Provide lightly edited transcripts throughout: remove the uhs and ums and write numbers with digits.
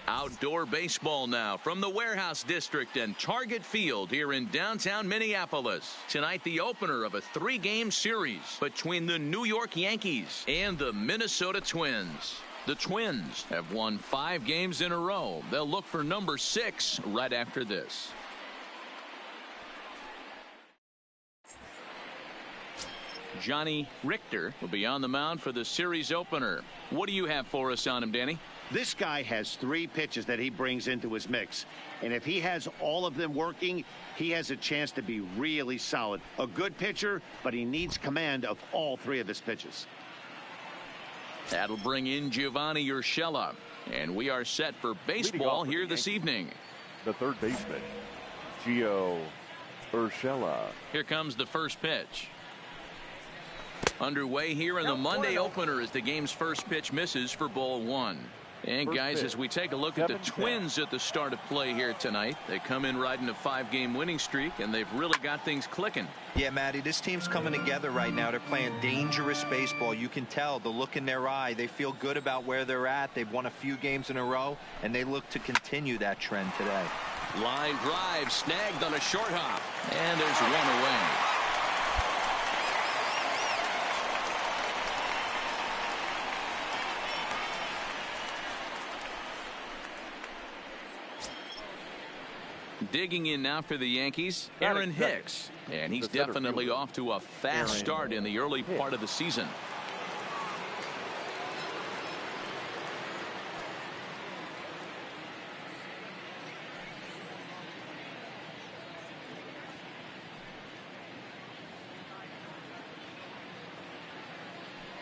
Outdoor baseball now from the Warehouse District and Target Field here in downtown Minneapolis. Tonight, the opener of a 3-game series between the New York Yankees and the Minnesota Twins. The Twins have won 5 games in a row. They'll look for number 6 right after this. Johnny Richter will be on the mound for the series opener. What do you have for us on him, Danny? This guy has 3 pitches that he brings into his mix. And if he has all of them working, he has a chance to be really solid. A good pitcher, but he needs command of all 3 of his pitches. That'll bring in Giovanni Urshela. And we are set for baseball here this evening. The third baseman, Gio Urshela. Here comes the first pitch. Underway here in the Monday opener as the game's first pitch misses for ball 1. And guys, as we take a look at the Twins at the start of play here tonight, they come in riding a 5-game winning streak, and they've really got things clicking. Yeah, Matty, this team's coming together right now. They're playing dangerous baseball. You can tell the look in their eye. They feel good about where they're at. They've won a few games in a row, and they look to continue that trend today. Line drive snagged on a short hop, and there's one away. Digging in now for the Yankees, Aaron Hicks. And he's definitely off to a fast start in the early part of the season.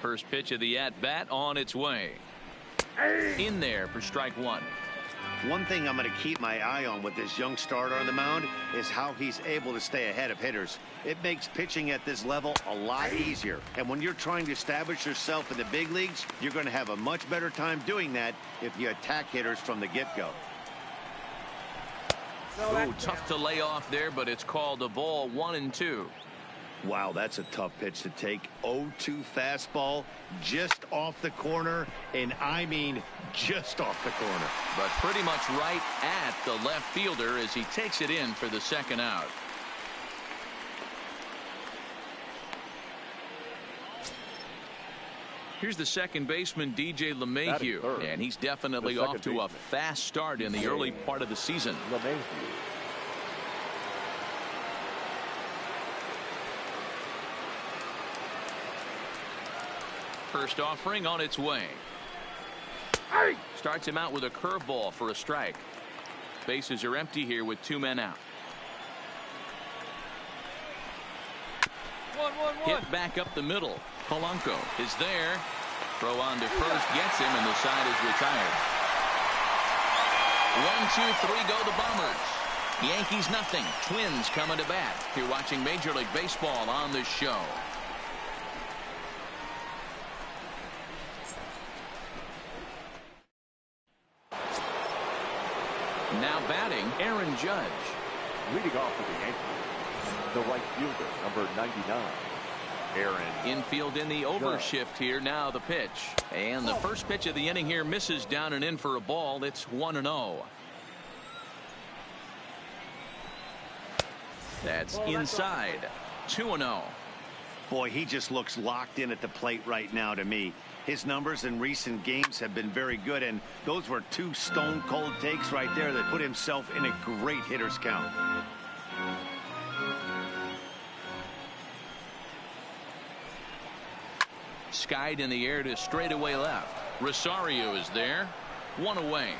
First pitch of the at-bat on its way. In there for strike 1. One thing I'm going to keep my eye on with this young starter on the mound is how he's able to stay ahead of hitters. It makes pitching at this level a lot easier. And when you're trying to establish yourself in the big leagues, you're going to have a much better time doing that if you attack hitters from the get-go. Oh, tough to lay off there, but it's called a ball 1-2. Wow, that's a tough pitch to take. 0-2 fastball just off the corner, and I mean just off the corner. But pretty much right at the left fielder as he takes it in for the second out. Here's the second baseman, DJ LeMahieu, and he's definitely off to a fast start in the early part of the season. First offering on its way. Starts him out with a curveball for a strike. Bases are empty here with 2 men out. Hit back up the middle. Polanco is there. Throw on to first gets him, and the side is retired. 1-2-3 go the Bombers. Yankees nothing. Twins coming to bat. You're watching Major League Baseball on this show. Now batting, Aaron Judge. Leading off for the Yankees, the right fielder, number 99, Aaron. Infield in the overshift here. Now the pitch. And the first pitch of the inning here misses down and in for a ball. It's 1-0. That's inside. 2-0. Boy, he just looks locked in at the plate right now to me. His numbers in recent games have been very good, and those were 2 stone-cold takes right there that put himself in a great hitter's count. Skied in the air to straightaway left. Rosario is there. 1 away.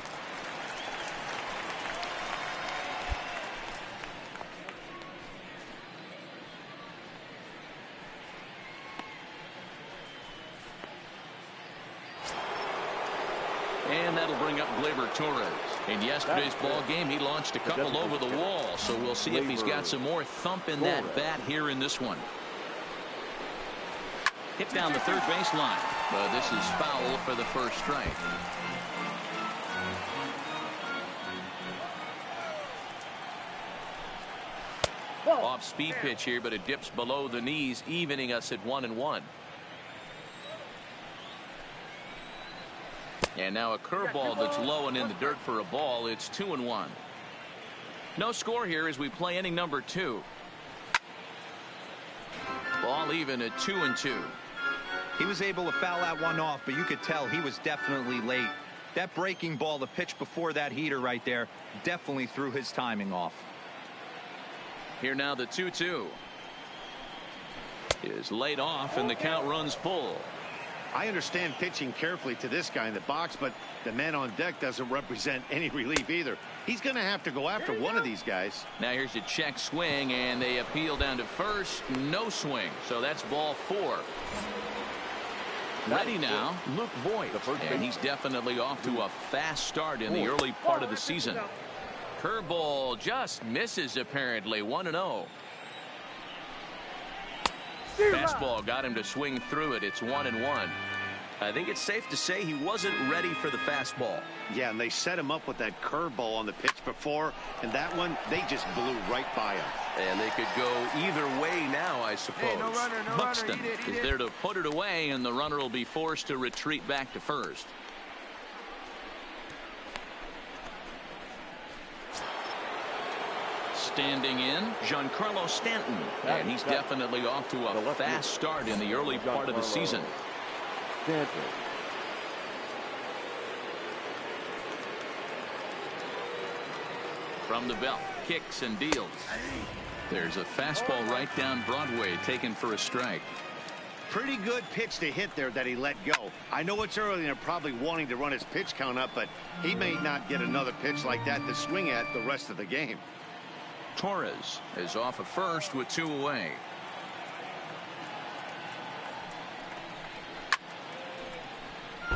And that'll bring up Gleyber Torres. In yesterday's ball game, he launched a couple over the wall, so we'll see if he's got some more thump in that bat here in this one. Hit down the third baseline, but this is foul for the first strike. Off-speed pitch here, but it dips below the knees, evening us at 1-1. And now a curveball that's low and in the dirt for a ball. It's 2-1. No score here as we play inning number 2. Ball even at 2-2. He was able to foul that one off, but you could tell he was definitely late. That breaking ball, the pitch before that heater right there, definitely threw his timing off. Here now the 2-2 is laid off and the count runs full. I understand pitching carefully to this guy in the box, but the man on deck doesn't represent any relief either. He's going to have to go after one of these guys. Now here's a check swing, and they appeal down to first. No swing, so that's ball 4. Ready now, Luke Voigt, and he's definitely off to a fast start in the early part of the season. Curveball just misses apparently. 1-0. Fastball got him to swing through it. It's 1-1. I think it's safe to say he wasn't ready for the fastball. Yeah, and they set him up with that curveball on the pitch before, and that one, they just blew right by him. And they could go either way now, I suppose. Hey, no runner, no Buxton runner. is there to put it away, and the runner will be forced to retreat back to first. Standing in, Giancarlo Stanton, and he's definitely off to a fast start in the early part of the season. Stanton. From the belt, kicks and deals. There's a fastball right down Broadway, taken for a strike. Pretty good pitch to hit there that he let go. I know it's early and they're probably wanting to run his pitch count up, but he may not get another pitch like that to swing at the rest of the game. Torres is off at first with 2 away.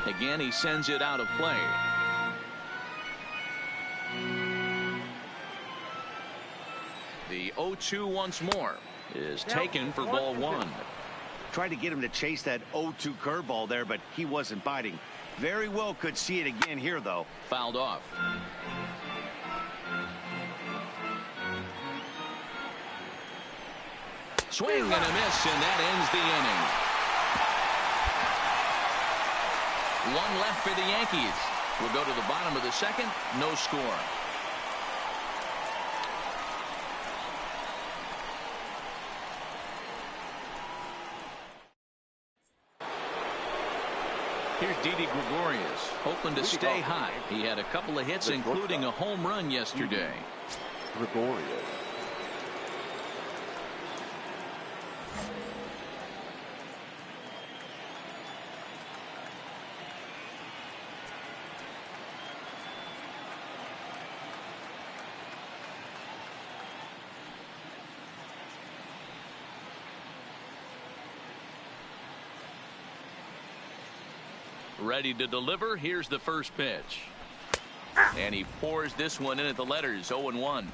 Again, he sends it out of play. The 0-2 once more is taken for ball 1. Tried to get him to chase that 0-2 curveball there, but he wasn't biting. Very well could see it again here, though. Fouled off. Swing and a miss, and that ends the inning. One left for the Yankees. We'll go to the bottom of the second. No score. Here's Didi Gregorius, hoping to stay hot. He had a couple of hits, including a home run yesterday. Gregorius. Ready to deliver. Here's the first pitch. And he pours this one in at the letters. 0-1.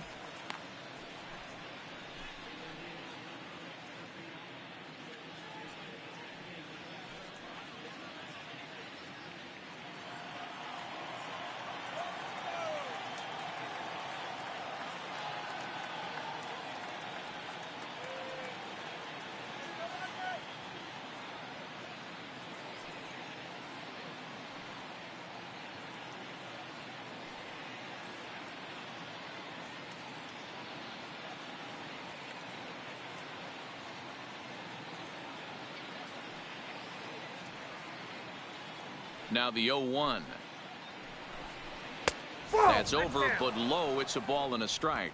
Now the 0-1. That's over, but low. It's a ball and a strike.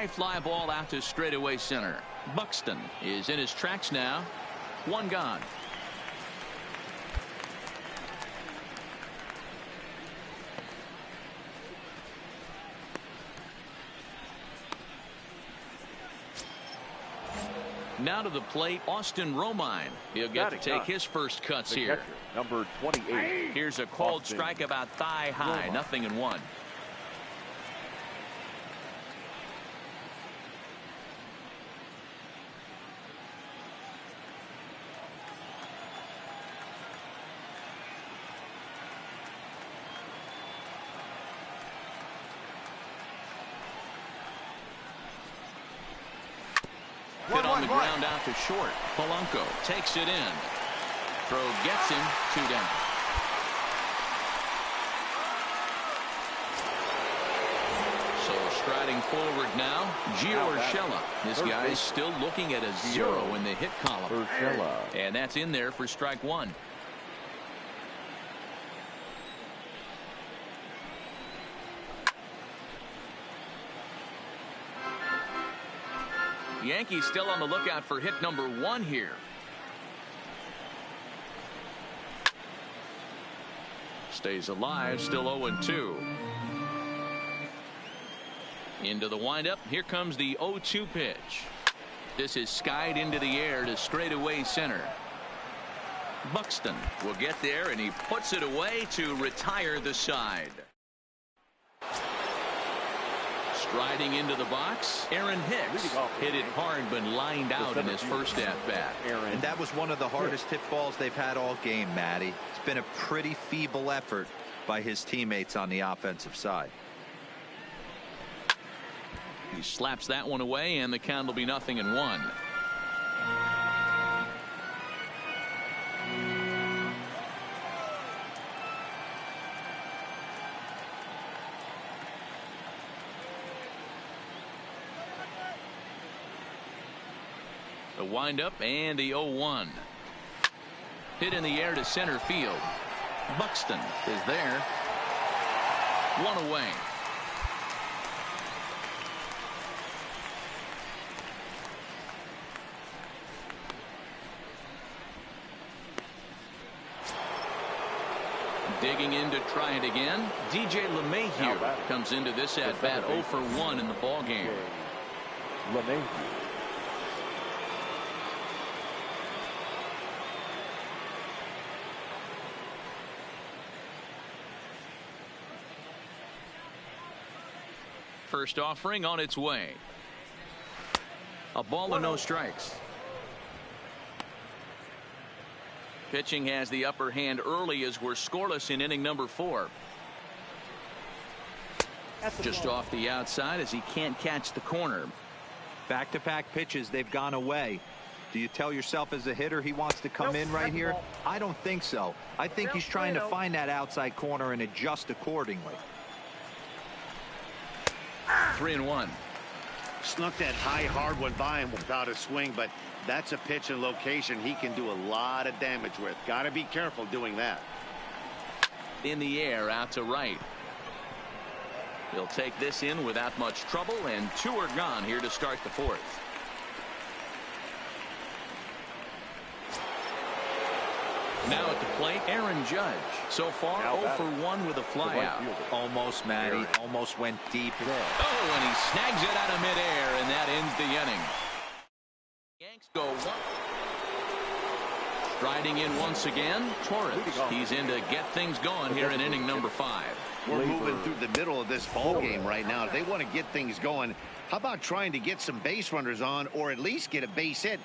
high fly ball out to straightaway center. Buxton is in his tracks now. One gone. Now to the plate, Austin Romine. He'll get to take his first cuts here. Catcher, number 28. Here's a called Austin strike about thigh high. Romine. 0-1. Hit on the ground out to short. Polanco takes it in. Throw gets him. 2 down. So striding forward now, Gio Urshela. This guy is still looking at a 0 in the hit column. Urshela. And that's in there for strike 1. Yankees still on the lookout for hit number 1 here. Stays alive, still 0-2. Into the windup. Here comes the 0-2 pitch. This is skied into the air to straightaway center. Buxton will get there, and he puts it away to retire the side. Striding into the box, Aaron Hicks hit it hard but lined out in his first at-bat. And that was one of the hardest hit balls they've had all game, Matty. It's been a pretty feeble effort by his teammates on the offensive side. He slaps that one away, and the count will be 0-1. The windup and the 0-1. Hit in the air to center field. Buxton is there. 1 away. Digging in to try it again. DJ LeMahieu comes into this at bat 0 for 1 in the ball game. LeMahieu. First offering on its way. A ball and no strikes. Pitching has the upper hand early as we're scoreless in inning number 4. Just off the outside as he can't catch the corner. Back-to-back pitches, they've gone away. Do you tell yourself as a hitter he wants to come in right here? I don't think so. I think he's trying to find that outside corner and adjust accordingly. 3-1. Snuck that high hard one by him without a swing, but that's a pitch and location he can do a lot of damage with. Got to be careful doing that. In the air out to right. He'll take this in without much trouble, and 2 are gone here to start the 4th. Now at the plate, Aaron Judge. So far 0 for 1 with a flyout. Almost, Matty. Almost went deep. Oh, and he snags it out of midair, and that ends the inning. Yanks go 1. Striding in once again, Torres. He's in to get things going here in inning number 5. We're moving through the middle of this ball game right now. If they want to get things going, how about trying to get some base runners on, or at least get a base hit?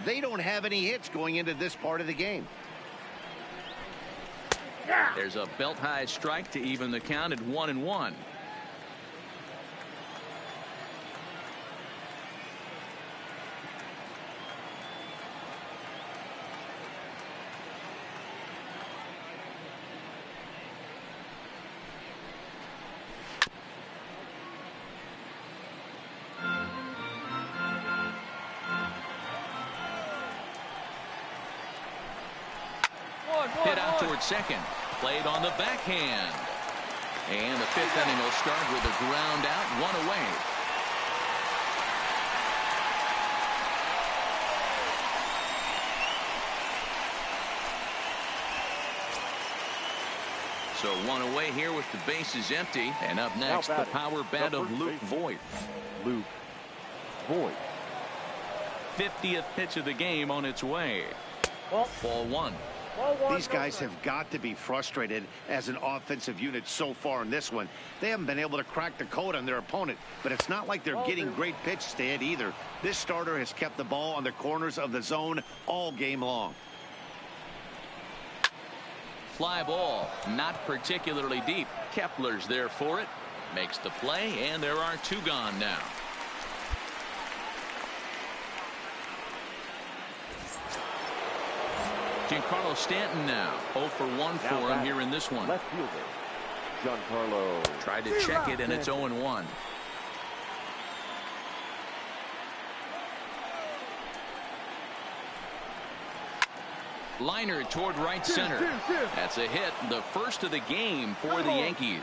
They don't have any hits going into this part of the game. There's a belt high strike to even the count at 1-1. Hit out towards second. Played on the backhand. And the 5th inning will start with a ground out, 1 away. So one away here with the bases empty. And up next, the power bat of Luke Voit. Luke Voit. 50th pitch of the game on its way. Ball one. These guys have got to be frustrated as an offensive unit so far in this one. They haven't been able to crack the code on their opponent, but it's not like they're getting great pitches to hit either. This starter has kept the ball on the corners of the zone all game long. Fly ball, not particularly deep. Kepler's there for it. Makes the play, and there are two gone now. Giancarlo Stanton now 0 for 1 for him here in this one. Left fielder Giancarlo. Tried to check it, and it's 0-1. Liner toward right center. That's a hit, the first of the game for the Yankees.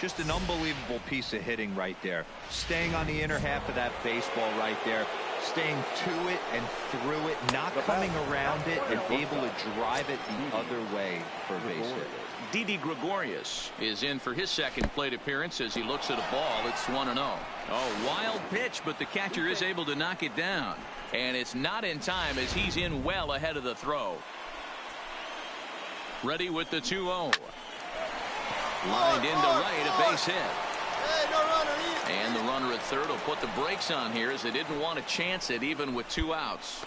Just an unbelievable piece of hitting right there. Staying on the inner half of that baseball right there. Staying to it and through it, not coming around it, and able to drive it the other way for a base hit. Didi Gregorius is in for his second plate appearance as he looks at a ball. It's 1-0. Oh, wild pitch, but the catcher is able to knock it down. And it's not in time as he's in well ahead of the throw. Ready with the 2-0. Lined into right, a base hit. And the runner at third will put the brakes on here as they didn't want to chance it even with 2 outs.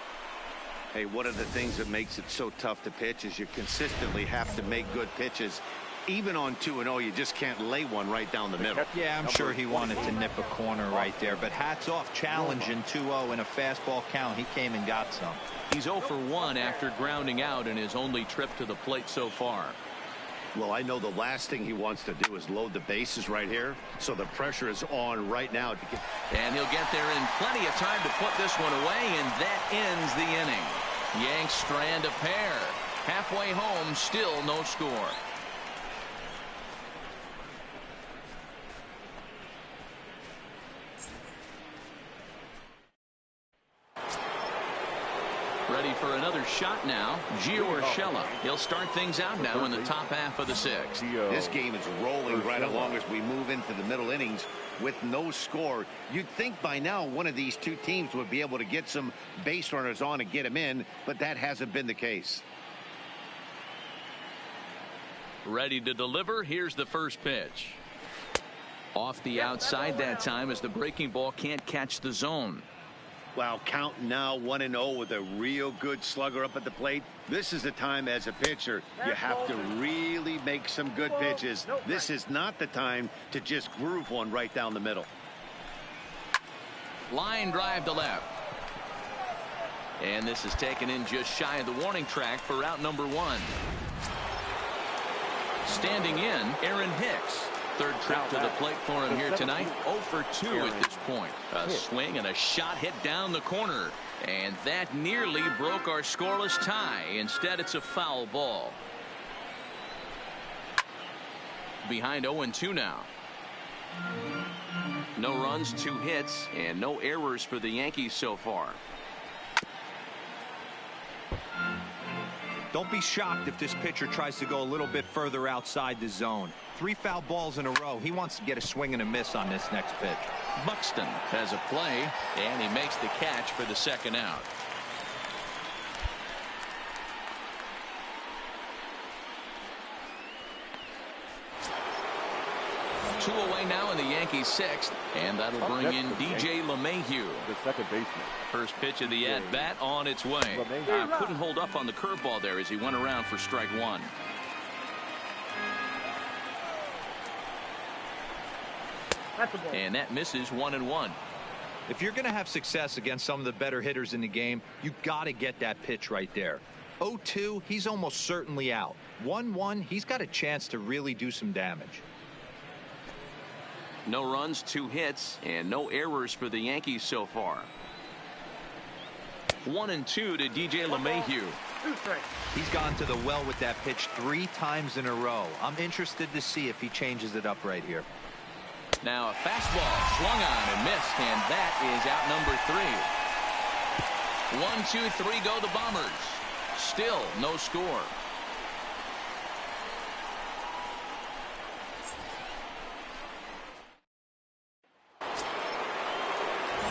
Hey, one of the things that makes it so tough to pitch is you consistently have to make good pitches. Even on 2-0, you just can't lay one right down the middle. Yeah, I'm sure he wanted to nip a corner right there, but hats off, challenging 2-0 in a fastball count. He came and got some. He's 0 for 1 after grounding out in his only trip to the plate so far. Well, I know the last thing he wants to do is load the bases right here, so the pressure is on right now. And he'll get there in plenty of time to put this one away, and that ends the inning. Yanks strand a pair. Halfway home, still no score. Ready for another shot now. Gio Urshela. He'll start things out now in the top half of the 6th. This game is rolling right along as we move into the middle innings with no score. You'd think by now one of these two teams would be able to get some base runners on and get them in, but that hasn't been the case. Ready to deliver. Here's the first pitch. Off the outside that time as the breaking ball can't catch the zone. Wow, count now 1-0 with a real good slugger up at the plate. This is the time as a pitcher you have to really make some good pitches. This is not the time to just groove one right down the middle. Line drive to left. And this is taken in just shy of the warning track for out number 1. Standing in, Aaron Hicks. Third trip to the plate for him here tonight. 0 for 2 at this point. A swing and a shot hit down the corner. And that nearly broke our scoreless tie. Instead, it's a foul ball. Behind 0-2 now. No runs, 2 hits, and no errors for the Yankees so far. Don't be shocked if this pitcher tries to go a little bit further outside the zone. 3 foul balls in a row. He wants to get a swing and a miss on this next pitch. Buxton has a play, and he makes the catch for the second out. Two away now in the Yankees 6th, and that'll bring in DJ LeMahieu. The second baseman. First pitch of the at-bat on its way. Couldn't hold up on the curveball there as he went around for strike 1. And that misses 1-1. If you're going to have success against some of the better hitters in the game, you got to get that pitch right there. 0-2, he's almost certainly out. 1-1, he's got a chance to really do some damage. No runs, 2 hits, and no errors for the Yankees so far. 1-2 to DJ LeMahieu. He's gone to the well with that pitch 3 times in a row. I'm interested to see if he changes it up right here. Now a fastball swung on and missed, and that is out number 3. 1, 2, 3 go the Bombers. Still no score.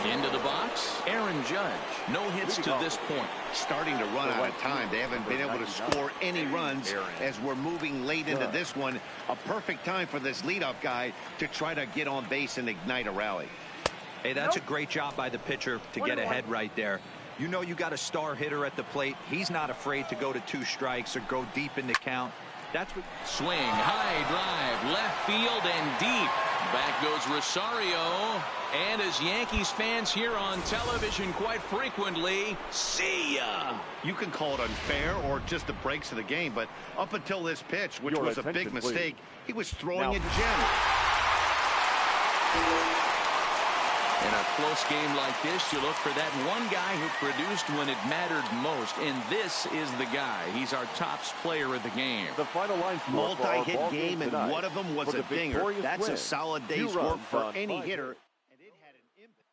Into the box, Aaron Judge. No hits to this point. Starting to run out of time. They haven't been able to score any runs as we're moving late into this one. A perfect time for this leadoff guy to try to get on base and ignite a rally. Hey, that's a great job by the pitcher to get ahead right there. You know you got a star hitter at the plate. He's not afraid to go to 2 strikes or go deep in the count. That's what. Swing, high drive, left field and deep. Back goes Rosario. And as Yankees fans hear on television quite frequently, see ya. You can call it unfair or just the breaks of the game, but up until this pitch, which was a big mistake, he was throwing a gem. In a close game like this, you look for that one guy who produced when it mattered most, and this is the guy. He's our top player of the game. The final line score for our multi-hit ball game, and tonight one of them was for a the dinger. victorious That's win. a solid day's 2 work runs for on any 5 hitter. hits. And it had an impact.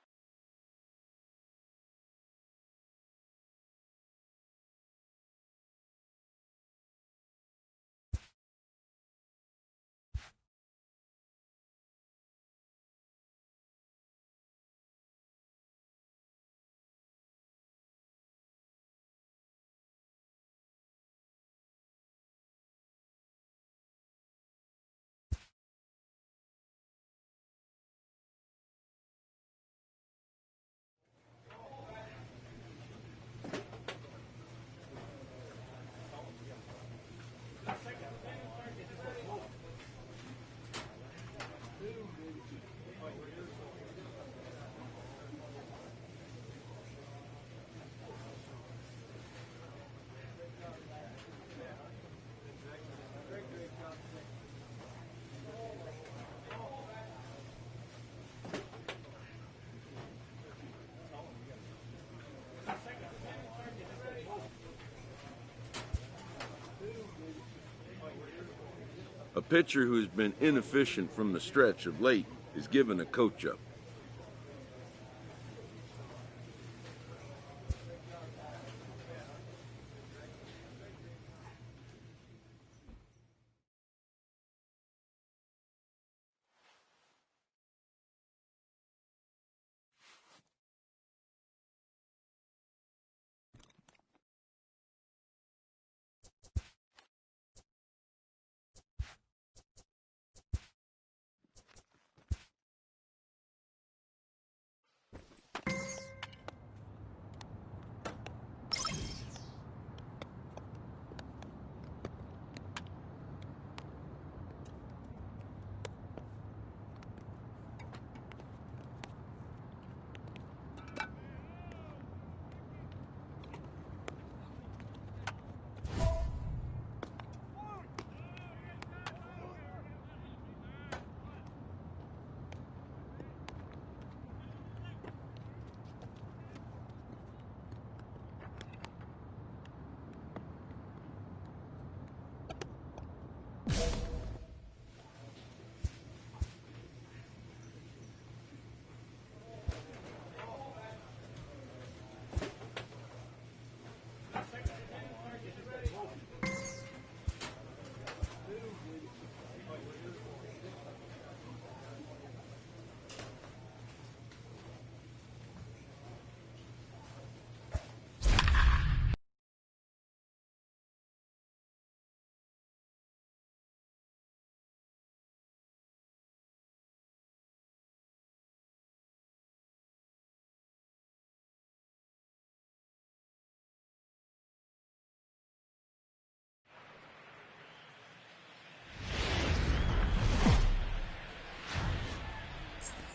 A pitcher who's been inefficient from the stretch of late is given a coach up.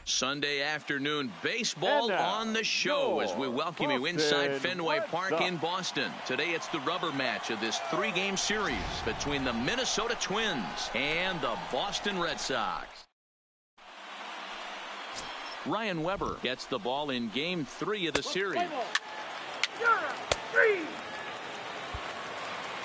Sunday afternoon baseball on the show as we welcome you inside Fenway Park in Boston. Today it's the rubber match of this 3-game series between the Minnesota Twins and the Boston Red Sox. Ryan Weber gets the ball in game 3 of the series.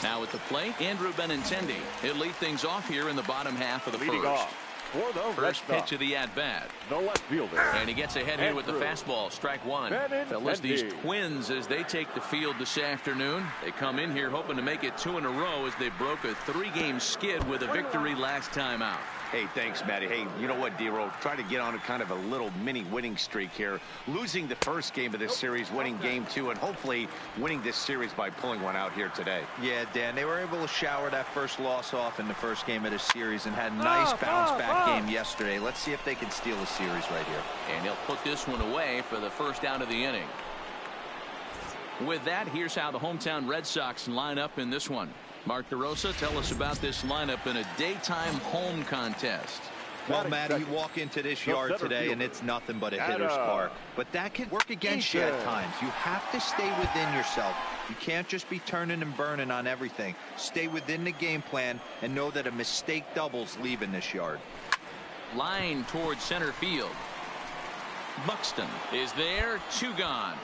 Now at the plate, Andrew Benintendi. He'll lead things off here in the bottom half of the first. For the Red First pitch Sox, of the at-bat. the left fielder. And he gets ahead here with the Andrew fastball. Strike one. Fellas, Benintendi. these Twins, as they take the field this afternoon, they come in here hoping to make it 2 in a row as they broke a 3-game skid with a victory last time out. Hey, thanks, Matty. Hey, you know what, D-Roll? Try to get on a kind of a little mini winning streak here. Losing the first game of this series, winning game 2, and hopefully winning this series by pulling one out here today. Yeah, Dan, they were able to shower that first loss off in the first game of the series and had a nice bounce-back game yesterday. Let's see if they can steal a series right here. And he'll put this one away for the first out of the inning. With that, here's how the hometown Red Sox line up in this one. Mark DeRosa, tell us about this lineup in a daytime home contest. Well, Matt, you walk into this yard today and it's nothing but a hitter's park. But that can work against you at times. You have to stay within yourself. You can't just be turning and burning on everything. Stay within the game plan and know that a mistake doubles leaving this yard. Line towards center field. Buxton is there. 2 gone.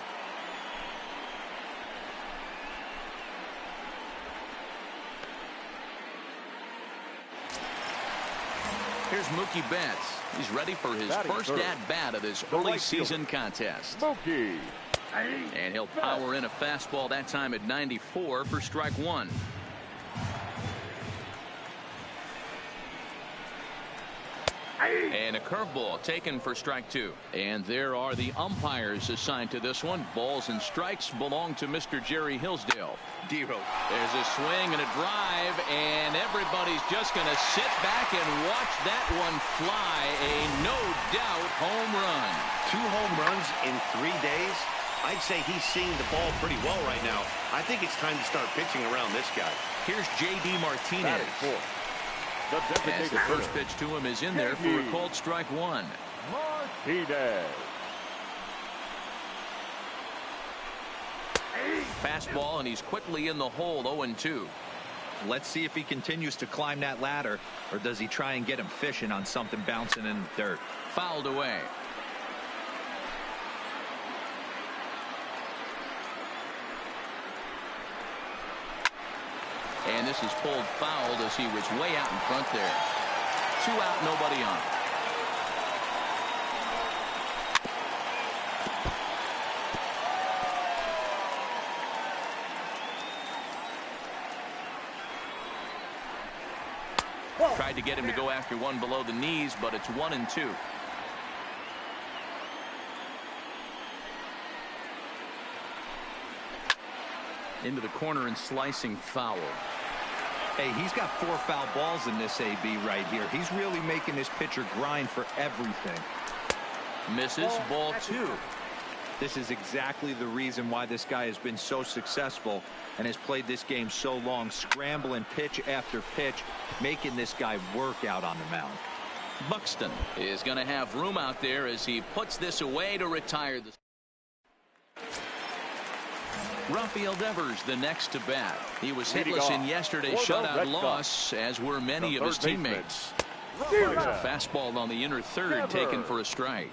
Here's Mookie Betts. He's ready for his first at-bat of this early season contest. Mookie. And he'll power in a fastball that time at 94 for strike 1. And a curveball taken for strike 2. And there are the umpires assigned to this one. Balls and strikes belong to Mr. Jerry Hillsdale. D-Roll. There's a swing and a drive, and everybody's just going to sit back and watch that one fly. A no-doubt home run. 2 home runs in 3 days. I'd say he's seeing the ball pretty well right now. I think it's time to start pitching around this guy. Here's J.D. Martinez. As the first pitch to him is in there for a called strike 1. Martinez. Fastball, and he's quickly in the hole. 0-2. Let's see if he continues to climb that ladder, or does he try and get him fishing on something bouncing in the dirt. Fouled away. And this is pulled fouled as he was way out in front there. 2 out, nobody on. Tried to get him to go after one below the knees, but it's 1-2. Into the corner and slicing foul. Hey, he's got 4 foul balls in this AB right here. He's really making this pitcher grind for everything. Misses. Ball 2. This is exactly the reason why this guy has been so successful and has played this game so long, scrambling pitch after pitch, making this guy work out on the mound. Buxton is going to have room out there as he puts this away to retire the. Rafael Devers the next to bat. He was hitless in yesterday's shutout loss, as were many of his teammates. There's a fastball on the inner third taken for a strike.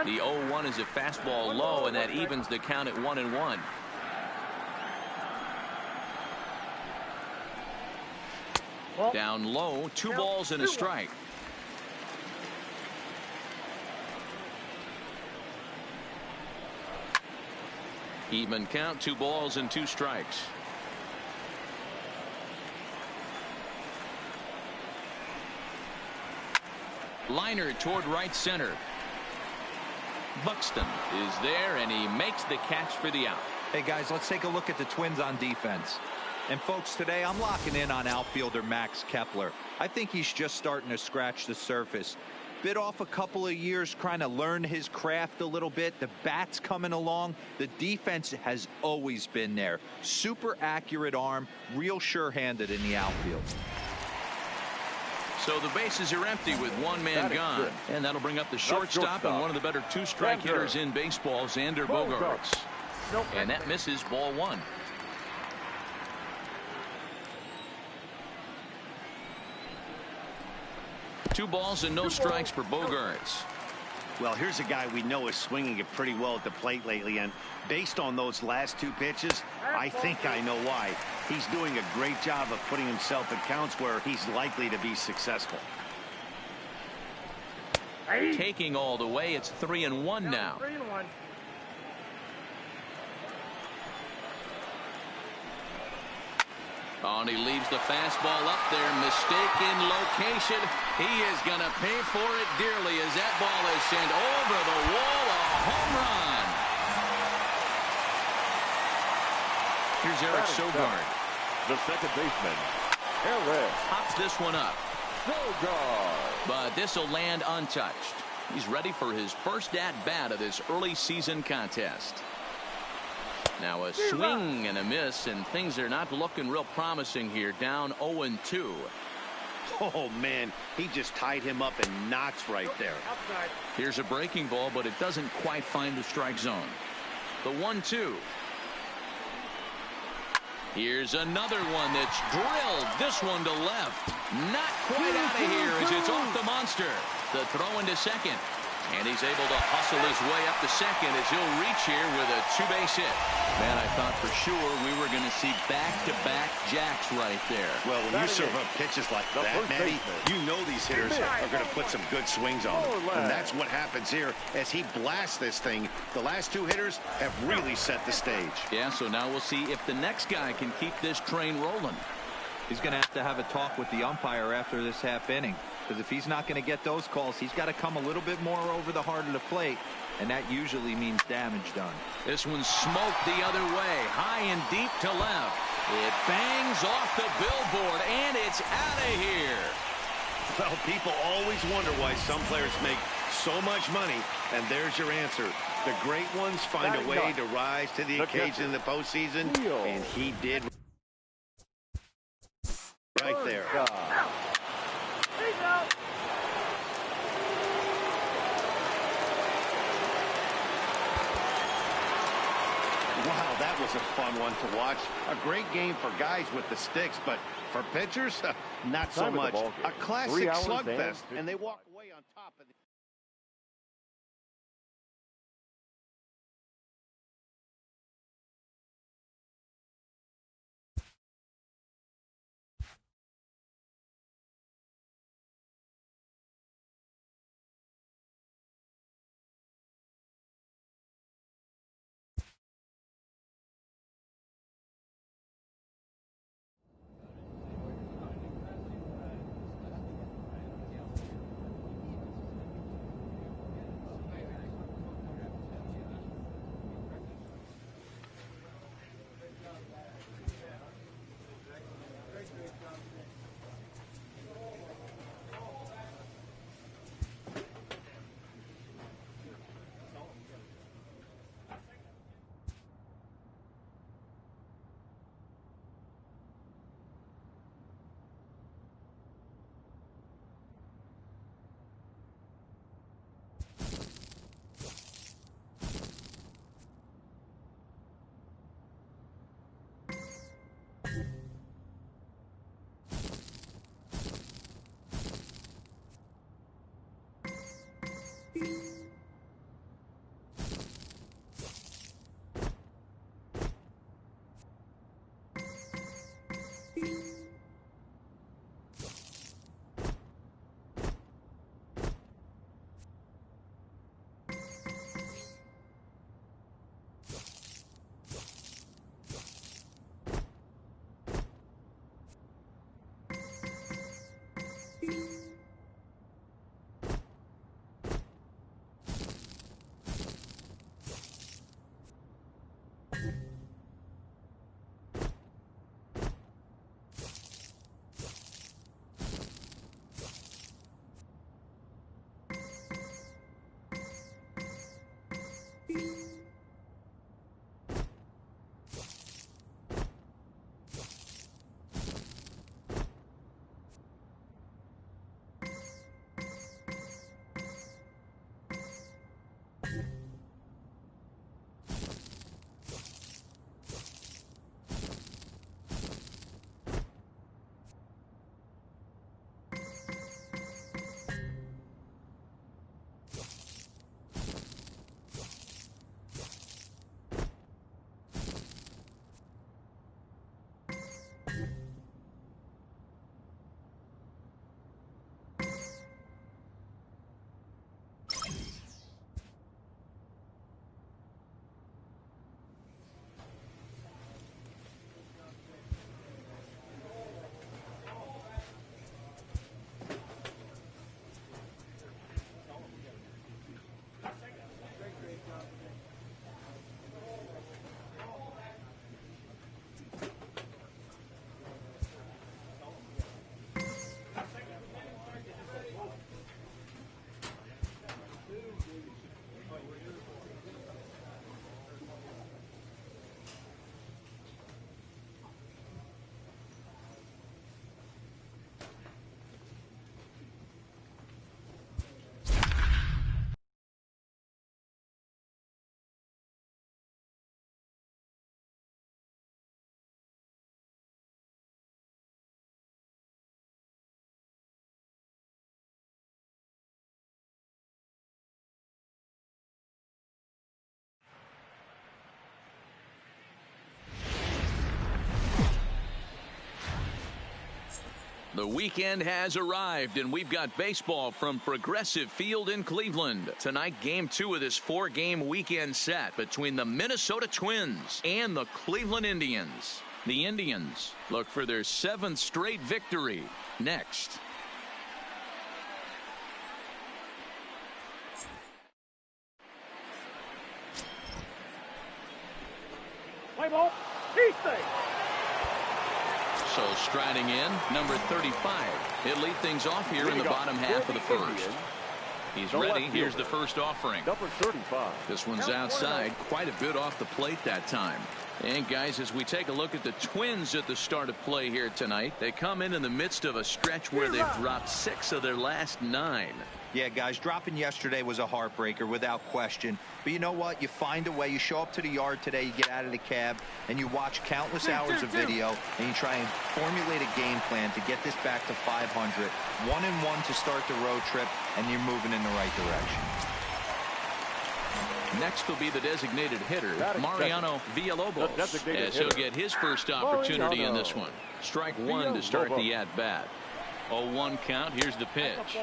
The 0-1 is a fastball low, and that evens the count at 1-1. Down low, 2 balls and a strike. Even count, 2 balls and 2 strikes. Liner toward right center. Buxton is there, and he makes the catch for the out. Hey guys, let's take a look at the Twins on defense. And folks, today I'm locking in on outfielder Max Kepler. I think he's just starting to scratch the surface. Bit off a couple of years trying to learn his craft a little bit. The bat's coming along. The defense has always been there. Super accurate arm, real sure-handed in the outfield. So the bases are empty with 1 man gone. And that'll bring up the shortstop and one of the better 2-strike hitters in baseball, Xander Bogaerts. And that misses. Ball 1. Two balls and no strikes for Bogaerts. Well, here's a guy we know is swinging it pretty well at the plate lately, and based on those last two pitches, I think I know why. He's doing a great job of putting himself in counts where he's likely to be successful. Taking all the way, it's 3-1 now. 3-1. Oh, and he leaves the fastball up there. Mistaken location. He is going to pay for it dearly as that ball is sent over the wall. A home run. Here's Eric Sogard. The second baseman, Eric. Pops this one up. Sogard. But this will land untouched. He's ready for his first at-bat of this early season contest. Now a swing and a miss, and things are not looking real promising here. Down 0-2. Oh, man, he just tied him up in knots right there. Outside. Here's a breaking ball, but it doesn't quite find the strike zone. The 1-2. Here's another one that's drilled. This one to left. Not quite out of here as it's off the monster. The throw into second. And he's able to hustle his way up to second as he'll reach here with a two-base hit. Man, I thought for sure we were going to see back-to-back jacks right there. Well, when you serve up pitches like that, Matty, you know these hitters are going to put some good swings on them. And that's what happens here as he blasts this thing. The last two hitters have really set the stage. Yeah, so now we'll see if the next guy can keep this train rolling. He's going to have a talk with the umpire after this half inning. Because if he's not going to get those calls, he's got to come a little bit more over the heart of the plate, and that usually means damage done. This one's smoked the other way, high and deep to left. It bangs off the billboard, and it's out of here. Well, people always wonder why some players make so much money, and there's your answer. The great ones find a way to rise to the occasion in the postseason, and he did right there. Wow, that was a fun one to watch. A great game for guys with the sticks, but for pitchers, not so much. A classic slugfest, and they walk away on top of the The weekend has arrived, and we've got baseball from Progressive Field in Cleveland. Tonight, Game 2 of this 4-game weekend set between the Minnesota Twins and the Cleveland Indians. The Indians look for their 7th straight victory next. Play ball. He's safe. So striding in, number 35. He'll lead things off here in the bottom half of the first. He's ready. Here's the first offering. Number 35. This one's outside, quite a bit off the plate that time. And guys, as we take a look at the Twins at the start of play here tonight, they come in the midst of a stretch where they've dropped 6 of their last 9. Yeah, guys, dropping yesterday was a heartbreaker without question. But you know what? You find a way. You show up to the yard today, you get out of the cab, and you watch countless hours of video, and you try and formulate a game plan to get this back to 500. 1-1 to start the road trip, and you're moving in the right direction. Next will be the designated hitter, Mariano Villalobos, as he'll get his first opportunity in this one. Strike 1 to start the at-bat. 0-1 count. Here's the pitch.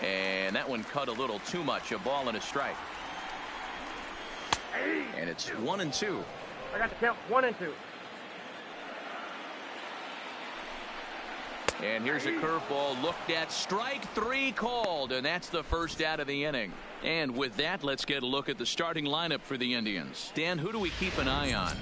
And that one cut a little too much. A ball and a strike. And it's 1-2. I got the count. 1-2. And here's a curveball looked at. Strike 3 called, and that's the first out of the inning. And with that, let's get a look at the starting lineup for the Indians. Dan, who do we keep an eye on?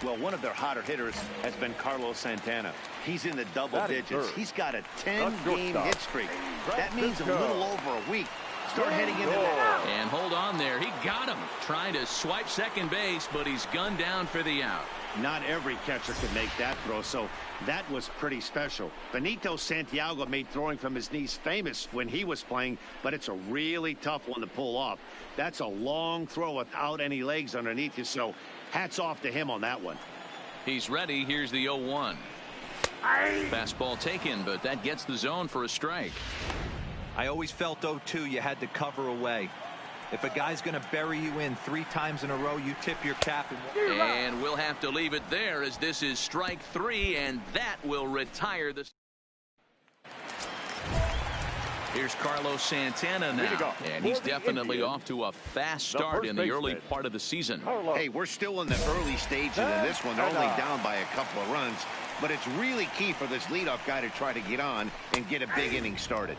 Well, one of their hotter hitters has been Carlos Santana. He's in the double digits. He's got a 10-game hit streak. That means a little over a week. Start heading into that. And hold on there. He got him. Trying to swipe second base, but he's gunned down for the out. Not every catcher could make that throw, so that was pretty special. Benito Santiago made throwing from his knees famous when he was playing, but it's a really tough one to pull off. That's a long throw without any legs underneath you, so hats off to him on that one. He's ready. Here's the 0-1. Fastball taken, but that gets the zone for a strike. I always felt 0-2 you had to cover away. If a guy's going to bury you in 3 times in a row, you tip your cap. And we'll have to leave it there as this is strike 3, and that will retire the... Here's Carlos Santana now, and he's definitely off to a fast start in the early part of the season. Hey, we're still in the early stages of this one. They're only down by a couple of runs, but it's really key for this leadoff guy to try to get on and get a big inning started.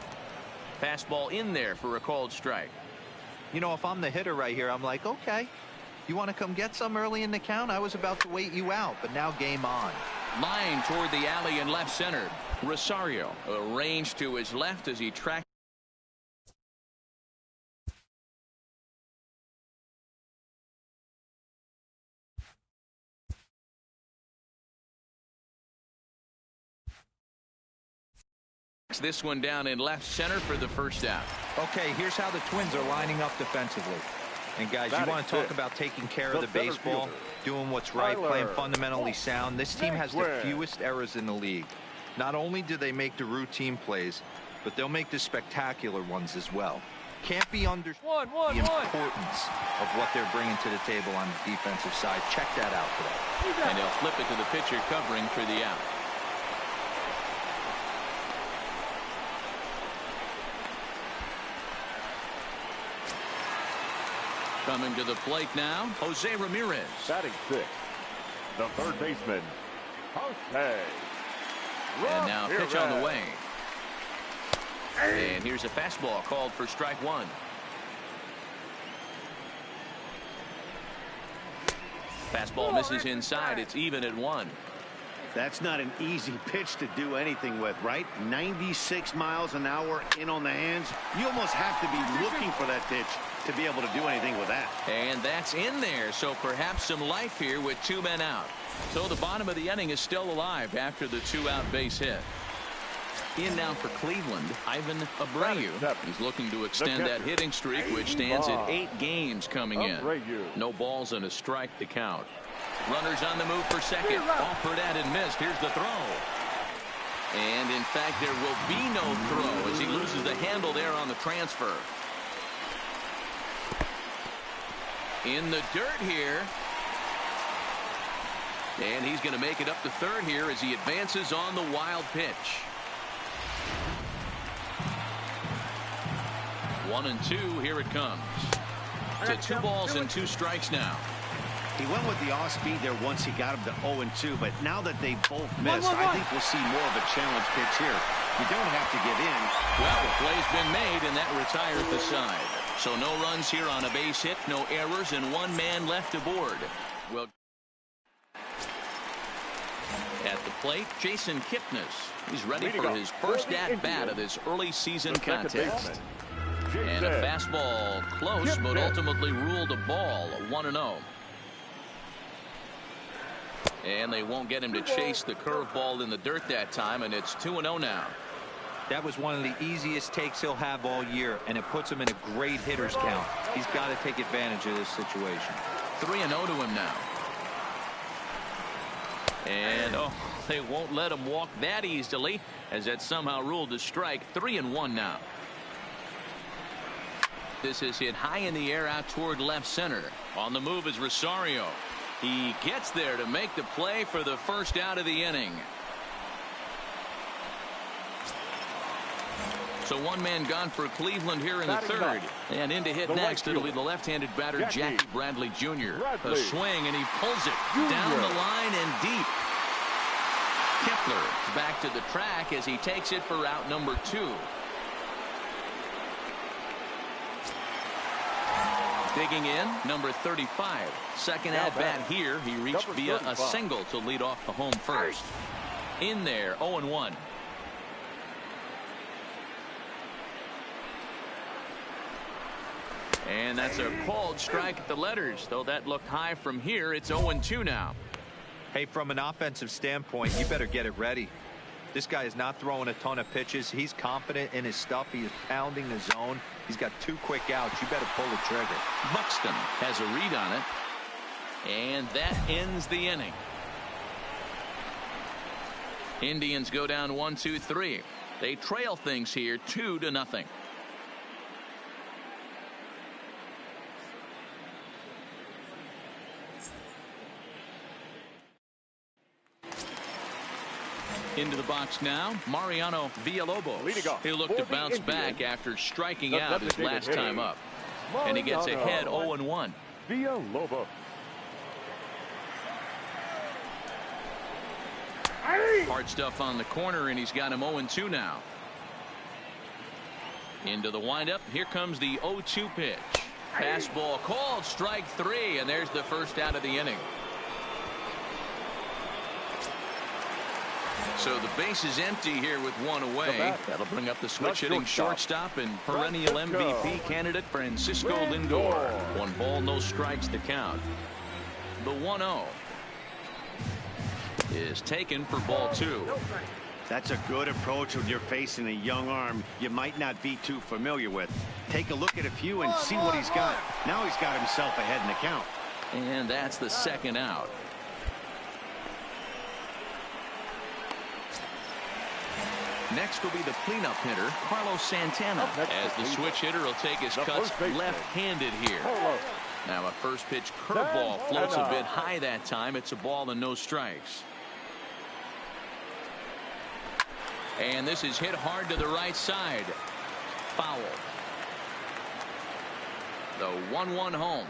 Fastball in there for a called strike. You know, if I'm the hitter right here, I'm like, okay, you want to come get some early in the count? I was about to wait you out, but now game on. Line toward the alley in left center. Rosario arranged to his left as he tracked. This one down in left center for the first out. Okay, here's how the Twins are lining up defensively. And guys, you want to talk about taking care of the baseball, doing what's right, playing fundamentally sound. This team has the fewest errors in the league. Not only do they make the routine plays, but they'll make the spectacular ones as well. Can't be under the importance of what they're bringing to the table on the defensive side. Check that out today. And they'll flip it to the pitcher covering for the out. Coming to the plate now, Jose Ramirez. Batting 6, the third baseman, Jose And now pitch on the way. And here's a fastball called for strike 1. Fastball misses inside. It's even at 1. That's not an easy pitch to do anything with, right? 96 miles an hour in on the hands. You almost have to be looking for that pitch to be able to do anything with that. And that's in there, so perhaps some life here with 2 men out. So the bottom of the inning is still alive after the 2-out base hit. In now for Cleveland, Ivan Abreu. He's looking to extend that hitting streak, which stands at 8 games coming in. No balls and a strike to count. Runners on the move for second. Offered at and missed. Here's the throw. And in fact, there will be no throw as he loses the handle there on the transfer. In the dirt here. And he's going to make it up to third here as he advances on the wild pitch. 1-2. Here it comes. To 2 balls and 2 strikes now. He went with the off-speed there once he got him to 0-2, but now that they both missed, I think we'll see more of a challenge pitch here. You don't have to give in. Well, the play's been made, and that retires the side. So no runs here on a base hit, no errors, and 1 man left aboard. Well, at the plate, Jason Kipnis. He's ready for his first at-bat of this early season contest. And a fastball close, but ultimately ruled a ball, 1-0. And they won't get him to chase the curveball in the dirt that time, and it's 2-0 now. That was one of the easiest takes he'll have all year, and it puts him in a great hitter's count. He's got to take advantage of this situation. 3-0 to him now. And, they won't let him walk that easily, as that somehow ruled a strike. 3-1 now. This is hit high in the air out toward left center. On the move is Rosario. He gets there to make the play for the first out of the inning. So 1 man gone for Cleveland here in the 3rd. And in to hit next, it'll be the left-handed batter, Jackie Bradley Jr. A swing, and he pulls it down the line and deep. Kepler back to the track as he takes it for out number 2. Digging in, number 35. Second at bat here. He reached via a single to lead off the home first. In there, 0-1. And that's a called strike at the letters, though that looked high from here. It's 0-2 now. Hey, from an offensive standpoint, you better get it ready. This guy is not throwing a ton of pitches. He's confident in his stuff. He is pounding the zone. He's got 2 quick outs. You better pull the trigger. Buxton has a read on it. And that ends the inning. Indians go down 1-2-3. They trail things here 2-0. Into the box now, Mariano Villalobos. He'll look to bounce back after striking out his last time up. And he gets ahead 0-1. Villalobos. Hard stuff on the corner, and he's got him 0-2 now. Into the windup. Here comes the 0-2 pitch. Fastball called, strike 3, and there's the first out of the inning. So the base is empty here with 1 away. That'll bring up the switch-hitting shortstop and perennial MVP candidate Francisco Lindor. 1 ball, no strikes to count. The 1-0 is taken for ball 2. That's a good approach when you're facing a young arm you might not be too familiar with. Take a look at a few and see what he's got. Now he's got himself ahead in the count. And that's the 2nd out. Next will be the cleanup hitter, Carlos Santana, as the switch hitter will take his cuts left-handed here. Now a first pitch curveball floats a bit high that time. It's a ball and no strikes. And this is hit hard to the right side. Foul. The 1-1 home.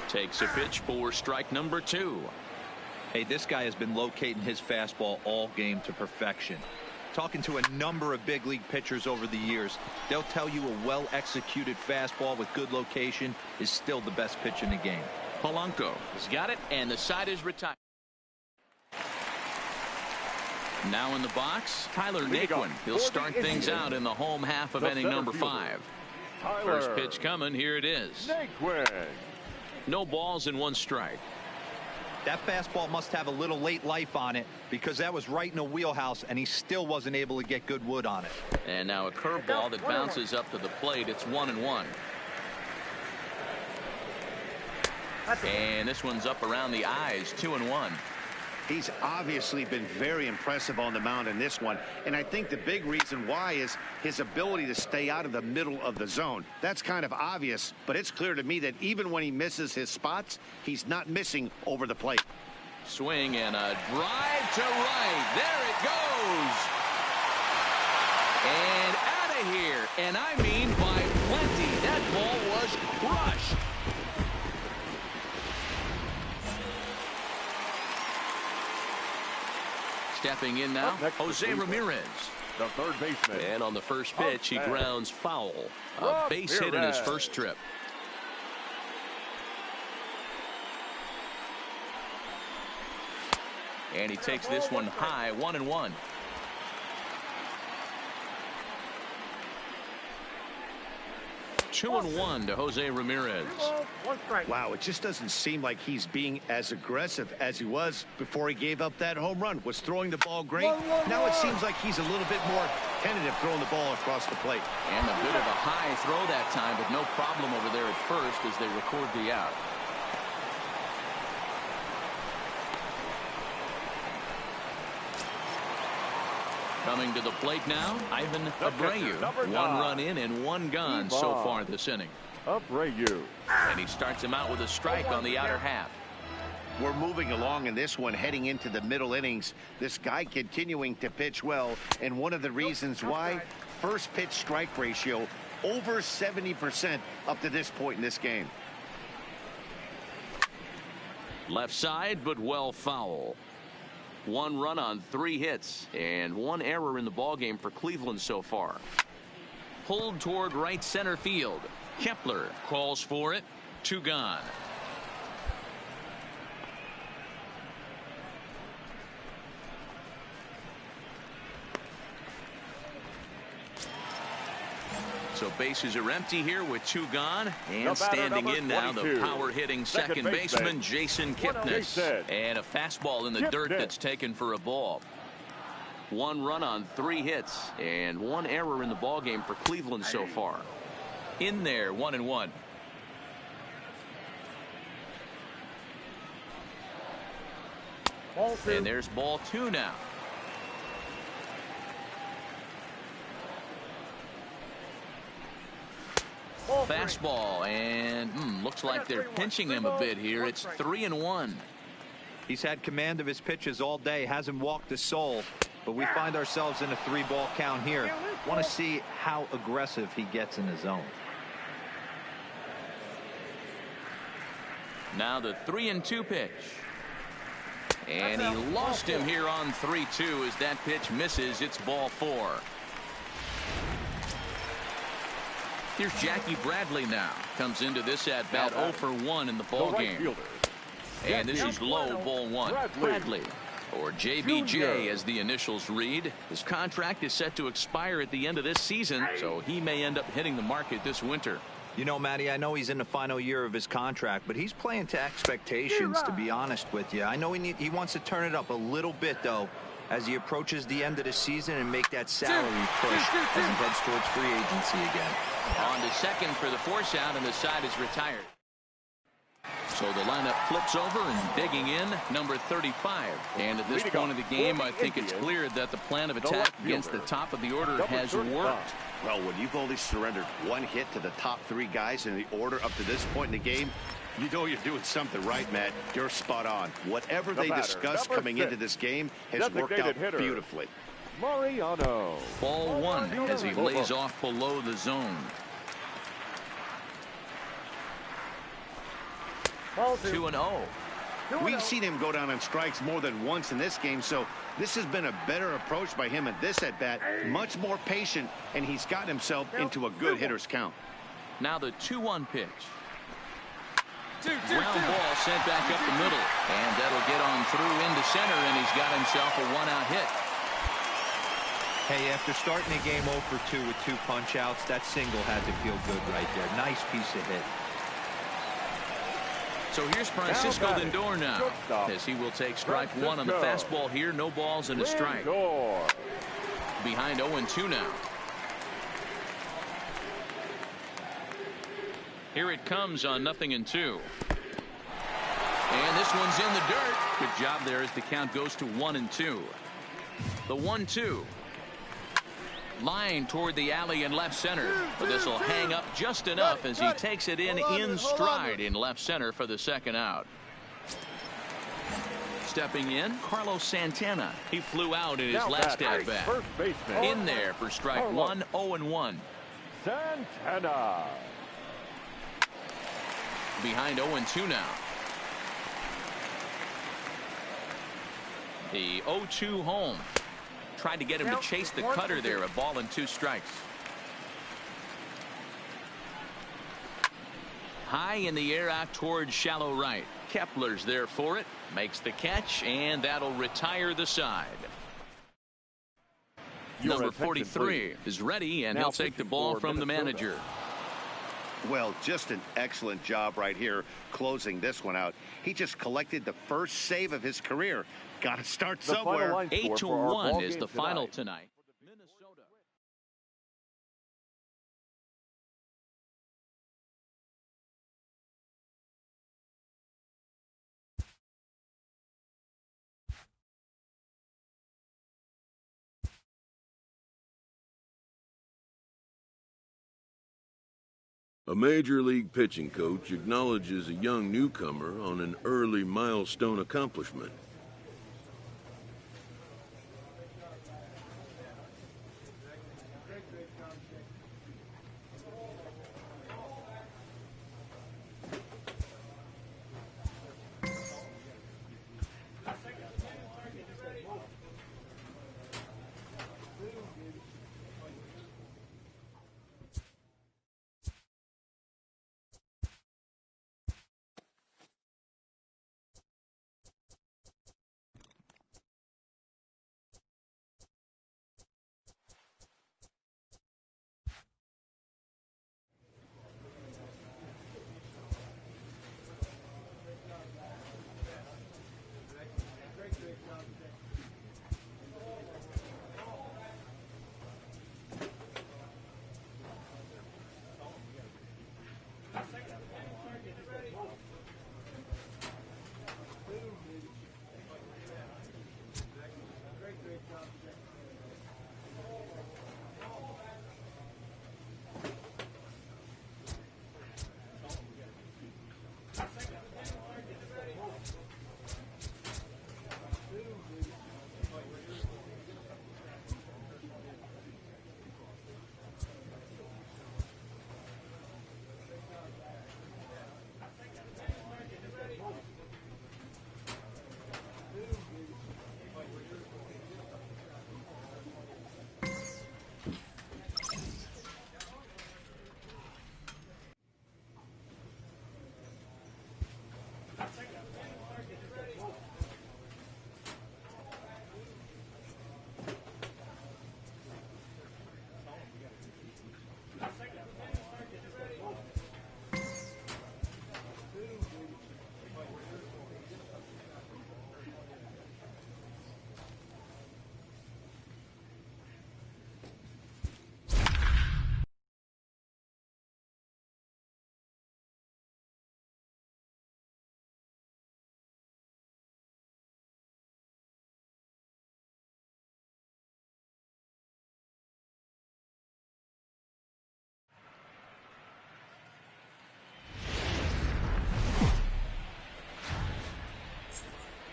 Takes a pitch for strike number 2. Hey, this guy has been locating his fastball all game to perfection. Talking to a number of big league pitchers over the years, they'll tell you a well-executed fastball with good location is still the best pitch in the game. Polanco has got it, and the side is retired. Now in the box, Tyler Naquin. He'll start things out in the home half of inning number 5. First pitch coming. Here it is. No balls and 1 strike. That fastball must have a little late life on it because that was right in the wheelhouse and he still wasn't able to get good wood on it. And now a curveball that bounces up to the plate. It's 1-1. And this one's up around the eyes. 2-1. He's obviously been very impressive on the mound in this one, and I think the big reason why is his ability to stay out of the middle of the zone. That's kind of obvious, but it's clear to me that even when he misses his spots, he's not missing over the plate. Swing and a drive to right. There it goes. And out of here, and I mean by plenty. That ball was crushed. Stepping in now, Jose Ramirez. The third baseman. And on the first pitch, he grounds foul. A base hit in his first trip. And he takes this one high, 1-1. Two and one to Jose Ramirez. Wow, it just doesn't seem like he's being as aggressive as he was before he gave up that home run. Was throwing the ball great. Now it seems like he's a little bit more tentative throwing the ball across the plate. And a bit of a high throw that time, but no problem over there at first as they record the out. Coming to the plate now, Ivan Abreu. One run in and one gone so far this inning. Abreu. And he starts him out with a strike on the outer half. We're moving along in this one, heading into the middle innings. This guy continuing to pitch well, and one of the reasons why, first pitch strike ratio over 70% up to this point in this game. Left side, but well foul. One run on 3 hits and one error in the ballgame for Cleveland so far. Pulled toward right center field. Kepler calls for it. 2 gone. So bases are empty here with 2 gone. And standing in now, the power-hitting second baseman, Jason Kipnis. And a fastball in the dirt that's taken for a ball. 1 run on 3 hits and 1 error in the ballgame for Cleveland so far. In there, 1-1. And there's ball 2 now. Fastball, and looks like they're pinching him a bit here. It's 3-1. He's had command of his pitches all day, hasn't walked a soul, but we find ourselves in a 3-ball count here. Want to see how aggressive he gets in the zone. Now the 3-2 pitch. And he lost him here on 3-2 as that pitch misses. It's ball 4. Here's Jackie Bradley now. Comes into this at bat 0 for 1 in the ball game. And this is low, ball 1. Bradley, or JBJ as the initials read. His contract is set to expire at the end of this season, so he may end up hitting the market this winter. You know, Matty, I know he's in the final year of his contract, but he's playing to expectations, to be honest with you. I know he wants to turn it up a little bit, though, as he approaches the end of the season and make that salary push as he heads towards free agency again. On to second for the force out, and the side is retired. So the lineup flips over and digging in, number 35. And at this point of the game, I think it's clear that the plan of attack against the top of the order has worked. Well, when you've only surrendered 1 hit to the top 3 guys in the order up to this point in the game, you know you're doing something right, Matt. You're spot on. Whatever they discussed coming into this game has worked out beautifully. Mariano. Ball 1 as he lays off below the zone. 2-0. We've seen him go down on strikes more than once in this game, so this has been a better approach by him at this at-bat. Much more patient, and he's gotten himself into a good hitter's count. Now the 2-1 pitch. Ground ball sent back up the middle, and that'll get on through into center, and he's got himself a 1-out hit. Hey, after starting the game 0 for 2 with 2 punch-outs, that single had to feel good right there. Nice piece of hit. So here's Francisco Lindor now, as he will take strike 1 on the fastball here. No balls and a strike. Behind 0-2 now. Here it comes on 0-2. And this one's in the dirt. Good job there as the count goes to 1-2. The 1-2. Line toward the alley in left center, but this will hang up just enough as he takes it in stride in left center for the 2nd out. Stepping in, Carlos Santana. He flew out in his Now last batting, at-bat. first baseman. In there for strike one, 0-1. Santana. Behind 0-2 now. The 0-2 home. Tried to get him to chase the cutter there. A ball and 2 strikes. High in the air out towards shallow right. Kepler's there for it. Makes the catch, and that'll retire the side. Number 43 is ready, and he'll take the ball from the manager. Well, just an excellent job right here closing this one out. He just collected the first save of his career. Got to start somewhere. 8-1 is the final tonight. Minnesota. A major league pitching coach acknowledges a young newcomer on an early milestone accomplishment.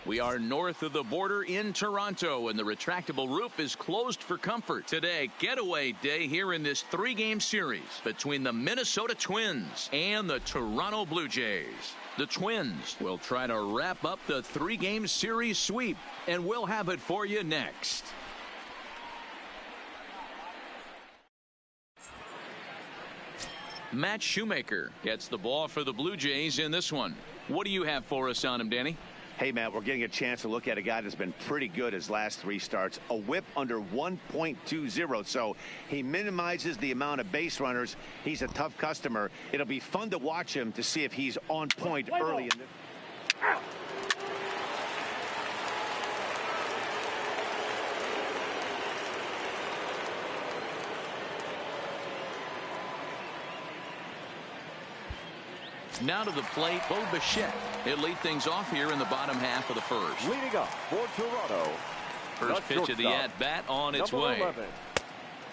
We are north of the border in Toronto, and the retractable roof is closed for comfort. Today, getaway day here in this 3-game series between the Minnesota Twins and the Toronto Blue Jays. The Twins will try to wrap up the 3-game series sweep, and we'll have it for you next. Matt Shoemaker gets the ball for the Blue Jays in this one. What do you have for us on him, Danny? Hey, Matt, we're getting a chance to look at a guy that's been pretty good his last 3 starts. A whip under 1.20, so he minimizes the amount of base runners. He's a tough customer. It'll be fun to watch him to see if he's on point early in the... Now to the plate, Bo Bichette. He'll lead things off here in the bottom half of the first. Leading up for Toronto. First pitch of the at-bat on its way. 11.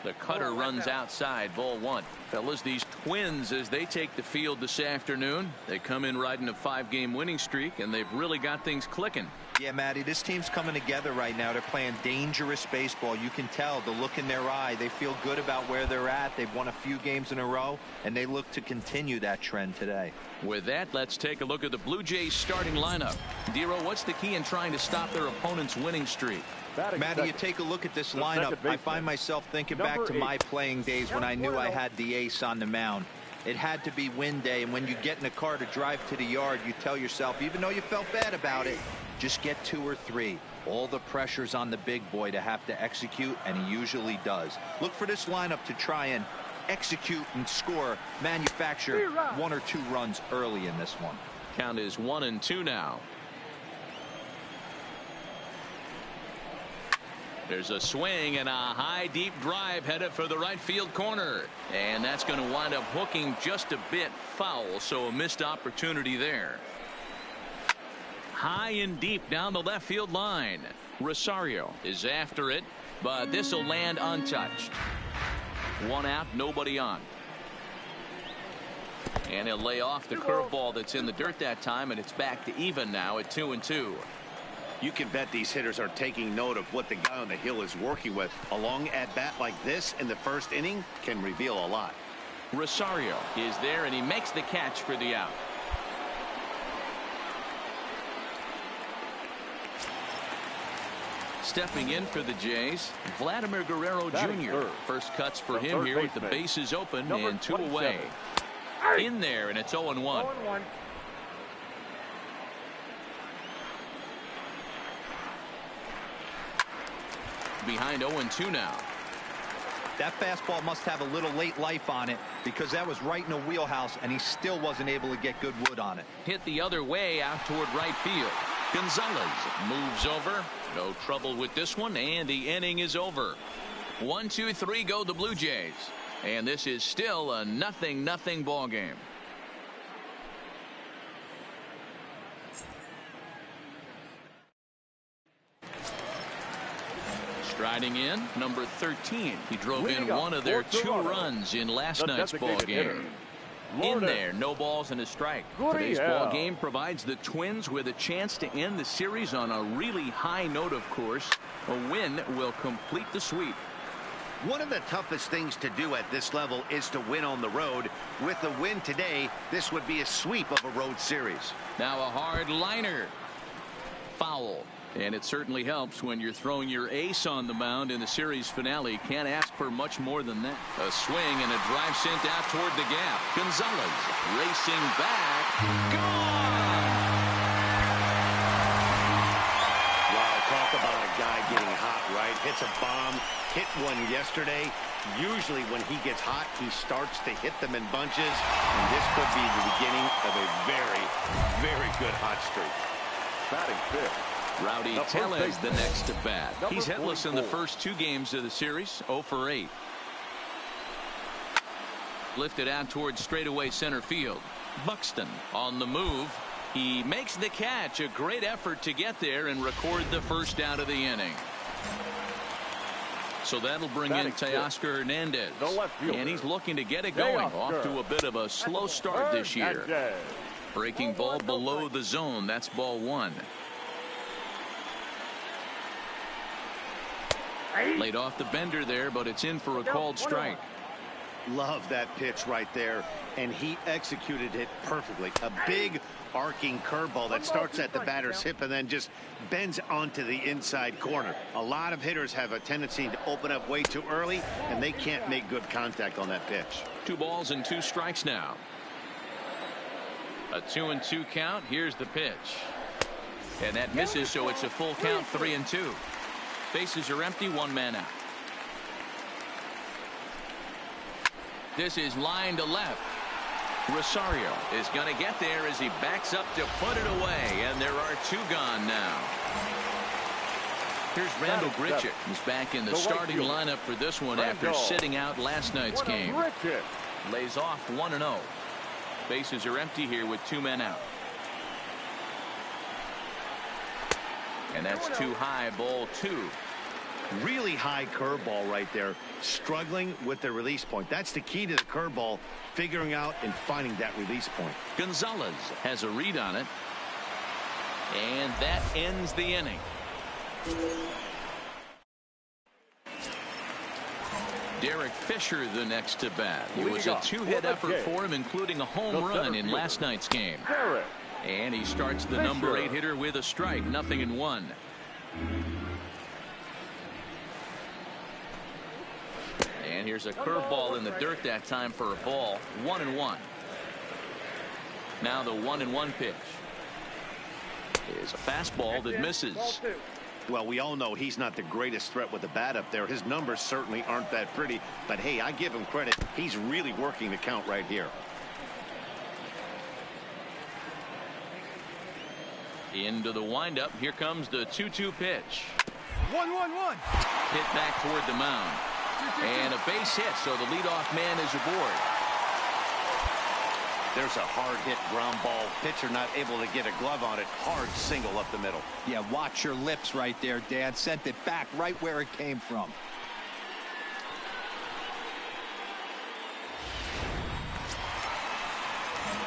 The cutter runs outside, ball one. Fellas, these Twins, as they take the field this afternoon, they come in riding a 5-game winning streak, and they've really got things clicking. Yeah, Matty, this team's coming together right now. They're playing dangerous baseball. You can tell the look in their eye. They feel good about where they're at. They've won a few games in a row, and they look to continue that trend today. With that, let's take a look at the Blue Jays starting lineup. Dero, what's the key in trying to stop their opponent's winning streak? Matty, you take a look at this lineup. I find myself thinking back to my playing days when I knew I had the ace on the mound. It had to be win day, and when you get in a car to drive to the yard, you tell yourself, even though you felt bad about it, just get 2 or 3. All the pressure's on the big boy to have to execute, and he usually does. Look for this lineup to try and execute and score, manufacture 1 or 2 runs early in this one. Count is 1-2 now. There's a swing and a high deep drive headed for the right field corner, and that's going to wind up hooking just a bit foul, so a missed opportunity there. High and deep down the left field line. Rosario is after it, but this will land untouched. 1 out, nobody on. And he'll lay off the curveball that's in the dirt that time, and it's back to even now at 2-2. You can bet these hitters are taking note of what the guy on the hill is working with. A long at-bat like this in the first inning can reveal a lot. Rosario is there, and he makes the catch for the out. Stepping in for the Jays, Vladimir Guerrero Jr. First cuts for him here with the bases open and 2 away. In there, and it's 0-1. Behind 0-2 now. That fastball must have a little late life on it, because that was right in the wheelhouse, and he still wasn't able to get good wood on it. Hit the other way out toward right field. Gonzalez moves over. No trouble with this one, and the inning is over. 1-2-3 go the Blue Jays, and this is still a 0-0 ball game. Striding in, number 13. He drove in one of their 2 runs in last night's ball game. In there, no balls and a strike. Today's ball game provides the Twins with a chance to end the series on a really high note, of course. A win will complete the sweep. One of the toughest things to do at this level is to win on the road. With a win today, this would be a sweep of a road series. Now a hard liner. Foul. And it certainly helps when you're throwing your ace on the mound in the series finale. Can't ask for much more than that. A swing and a drive sent out toward the gap. Gonzalez racing back. Gone! Wow, talk about a guy getting hot, right? Hits a bomb, hit one yesterday. Usually when he gets hot, he starts to hit them in bunches. And this could be the beginning of a very, very good hot streak. Batting fifth, Rowdy Tellez the next to bat. He's hitless in the first 2 games of the series, 0 for 8. Lifted out towards straightaway center field. Buxton on the move. He makes the catch. A great effort to get there and record the first out of the inning. So that'll bring in Teoscar Hernandez. And he's looking to get it going. Off to a bit of a slow start this year. Breaking ball below the zone. That's ball 1. Laid off the bender there, but it's in for a called strike. Love that pitch right there, and he executed it perfectly. A big arcing curveball that starts at the batter's hip and then just bends onto the inside corner. A lot of hitters have a tendency to open up way too early, and they can't make good contact on that pitch. 2 balls and 2 strikes now. A 2-2 count. Here's the pitch. And that misses, so it's a full count, 3-2. Bases are empty, 1 man out. This is line to left. Rosario is going to get there as he backs up to put it away, and there are 2 gone now. Here's Randall Grichuk. He's back in the starting lineup for this one after sitting out last night's game. Lays off 1-0. Bases are empty here with 2 men out. And that's too high, ball 2. Really high curveball right there, struggling with the release point. That's the key to the curveball, figuring out and finding that release point. Gonzalez has a read on it. And that ends the inning. Derek Fisher the next to bat. It was a two-hit effort for him, including a home run in last night's game. And he starts the number 8 hitter with a strike, 0-1. And here's a curveball in the dirt that time for a ball, 1-1. Now the 1-1 pitch is a fastball that misses. Well, we all know he's not the greatest threat with the bat up there. His numbers certainly aren't that pretty, but hey, I give him credit. He's really working the count right here. Into the windup. Here comes the 2-2 pitch. 1-1-1. Hit back toward the mound. And a base hit, so the leadoff man is aboard. There's a hard hit ground ball. Pitcher not able to get a glove on it. Hard single up the middle. Yeah, watch your lips right there, Dan. Sent it back right where it came from.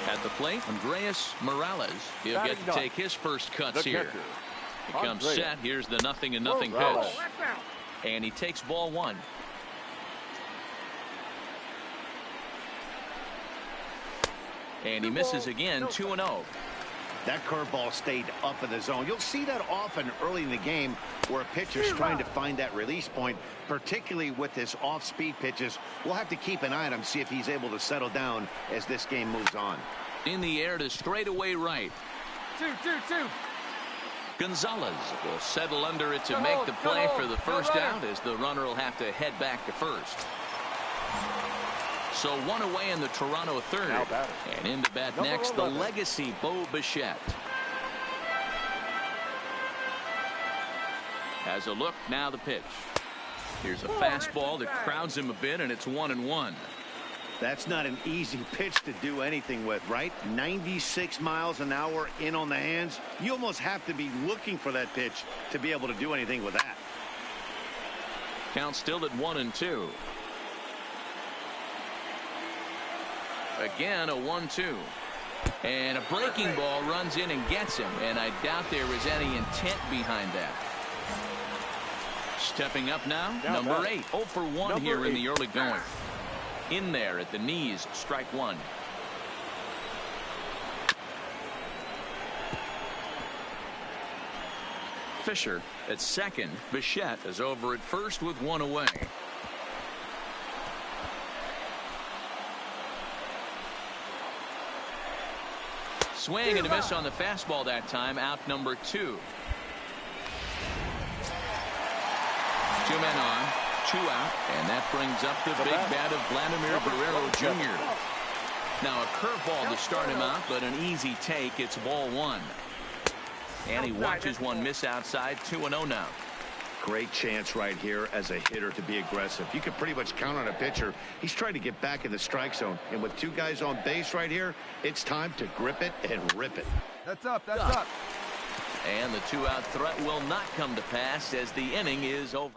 At the plate, Andreas Morales. He'll get to take his first cuts here. He comes set. Here's the 0-0 pitch. And he takes ball 1. And he misses again, 2-0. That curveball stayed up in the zone. You'll see that often early in the game where a pitcher's trying to find that release point, particularly with his off-speed pitches. We'll have to keep an eye on him, see if he's able to settle down as this game moves on. In the air to straightaway right. 2-2-2. Gonzalez will settle under it to make the play for the first out, as the runner will have to head back to first. So one away in the Toronto third. And in to bat next, the legacy Bo Bichette. Has a look, now the pitch. Here's a fastball that crowds him a bit, and it's 1-1. That's not an easy pitch to do anything with, right? 96 miles an hour in on the hands. You almost have to be looking for that pitch to be able to do anything with that. Count still at 1-2. Again, a 1-2. And a breaking ball runs in and gets him, and I doubt there was any intent behind that. Stepping up now, number 8. 0 for 1 here in the early going. In there at the knees, strike 1. Fisher at second. Bichette is over at first with 1 away. Swing and a miss on the fastball that time. Out number 2. 2 men on, 2 out, and that brings up the big bat of Vladimir Guerrero Jr. Now a curveball to start him out, but an easy take. It's ball 1. And he watches one miss outside. 2-0 now. Great chance right here as a hitter to be aggressive. You can pretty much count on a pitcher. He's trying to get back in the strike zone. And with 2 guys on base right here, it's time to grip it and rip it. That's up. That's up. And the 2-out threat will not come to pass as the inning is over.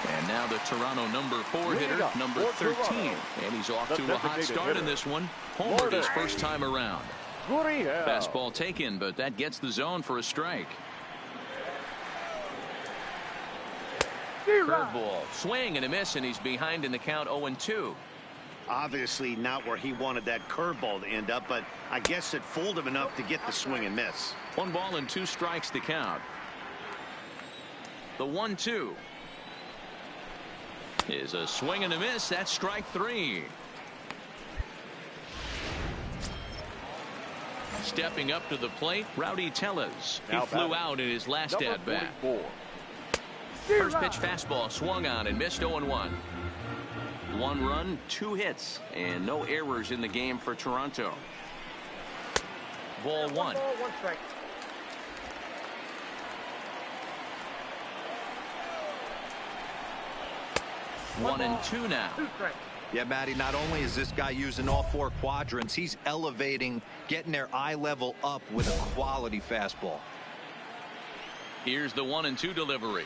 And now the Toronto number 4 hitter, number 13. And he's off to a hot start in this one. Homered his first time around. Fastball taken, but that gets the zone for a strike. Curveball, swing and a miss, and he's behind in the count. 0-2. Obviously not where he wanted that curveball to end up, but I guess it fooled him enough to get the swing and miss. 1 ball and 2 strikes to count. The 1-2 is a swing and a miss. That's strike 3. Stepping up to the plate, Rowdy Tellez. He flew out in his last at bat. First pitch fastball swung on and missed. 0-1. 1 run, 2 hits, and no errors in the game for Toronto. Ball 1. 1-2 now. Yeah, Matty, not only is this guy using all 4 quadrants, he's elevating, getting their eye level up with a quality fastball. Here's the 1-2 delivery.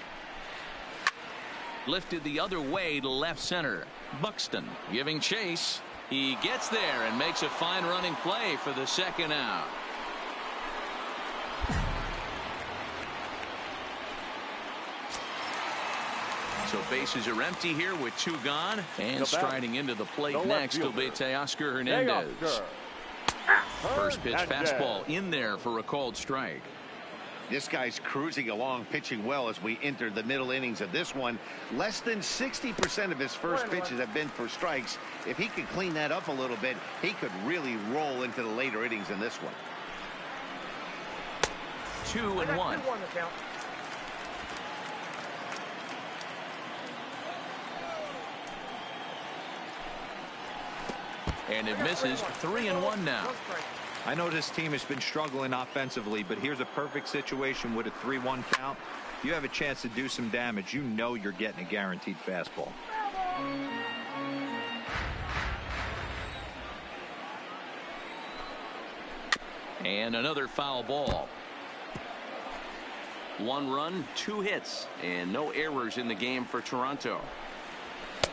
Lifted the other way to left center. Buxton giving chase. He gets there and makes a fine running play for the second out. So bases are empty here with 2 gone. And striding into the plate next will be Teoscar Hernandez. First pitch fastball in there for a called strike. This guy's cruising along, pitching well as we enter the middle innings of this one. Less than 60% of his first pitches have been for strikes. If he could clean that up a little bit, he could really roll into the later innings in this one. 2-1. And it misses. 3-1 now. I know this team has been struggling offensively, but here's a perfect situation with a 3-1 count. If you have a chance to do some damage, you know you're getting a guaranteed fastball. And another foul ball. 1 run, 2 hits, and no errors in the game for Toronto.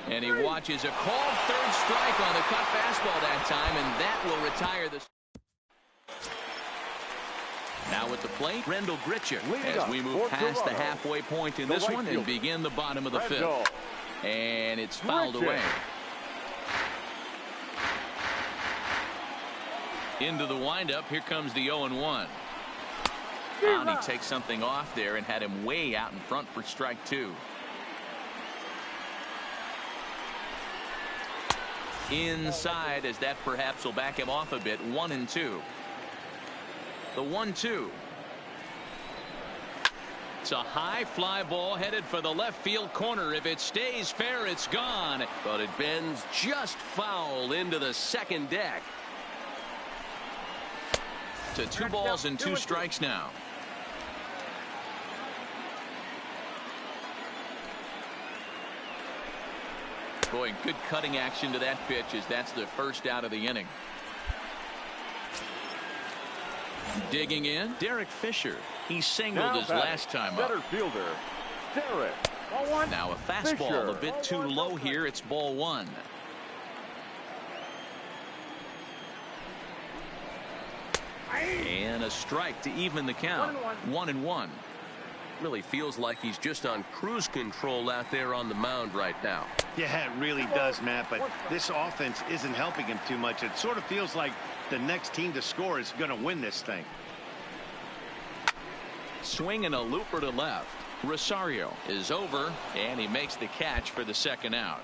And he watches a called third strike on the cut fastball that time, and that will retire the. Now at the plate, Rendell Grichuk as we move past the halfway point in this one and begin the bottom of the 5th. And it's fouled away. Into the windup, here comes the 0-1. And he takes something off there and had him way out in front for strike 2. Inside, as that perhaps will back him off a bit. 1-2. The 1-2. It's a high fly ball headed for the left field corner. If it stays fair, it's gone. But it bends just foul into the second deck. To 2 balls and 2 strikes now. Boy, good cutting action to that pitch as that's the first out of the inning. Digging in, Derek Fisher. He singled his last time up. Center fielder, Derek. Now a fastball a bit too low here. It's ball 1. And a strike to even the count. 1-1. Really feels like he's just on cruise control out there on the mound right now. Yeah, it really does, Matt, but this offense isn't helping him too much. It sort of feels like the next team to score is going to win this thing. Swinging a looper to left. Rosario is over, and he makes the catch for the second out.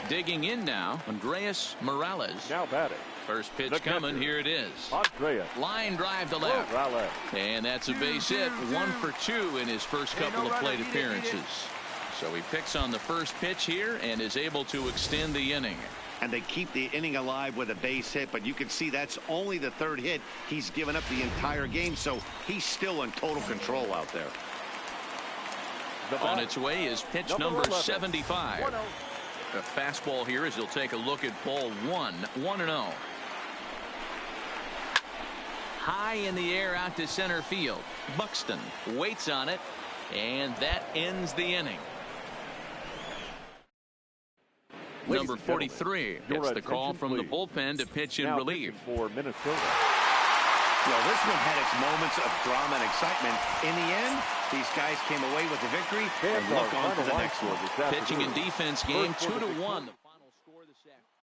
Digging in now, Andreas Morales. Now batting. First pitch coming. Here it is. Andreas. Line drive to left. And that's a base hit. 1 for 2 in his first couple of plate appearances. So he picks on the first pitch here and is able to extend the inning. And they keep the inning alive with a base hit, but you can see that's only the 3rd hit he's given up the entire game, so he's still in total control out there. On its way is pitch number 75. A fastball here as he'll take a look at ball 1. 1-0. High in the air out to center field. Buxton waits on it, and that ends the inning. Number 43 gets the call from the bullpen to pitch in relief. For Minnesota. Well, this one had its moments of drama and excitement. In the end, these guys came away with the victory and look on to the next one. Pitching and defense game 2-1. The final score this afternoon.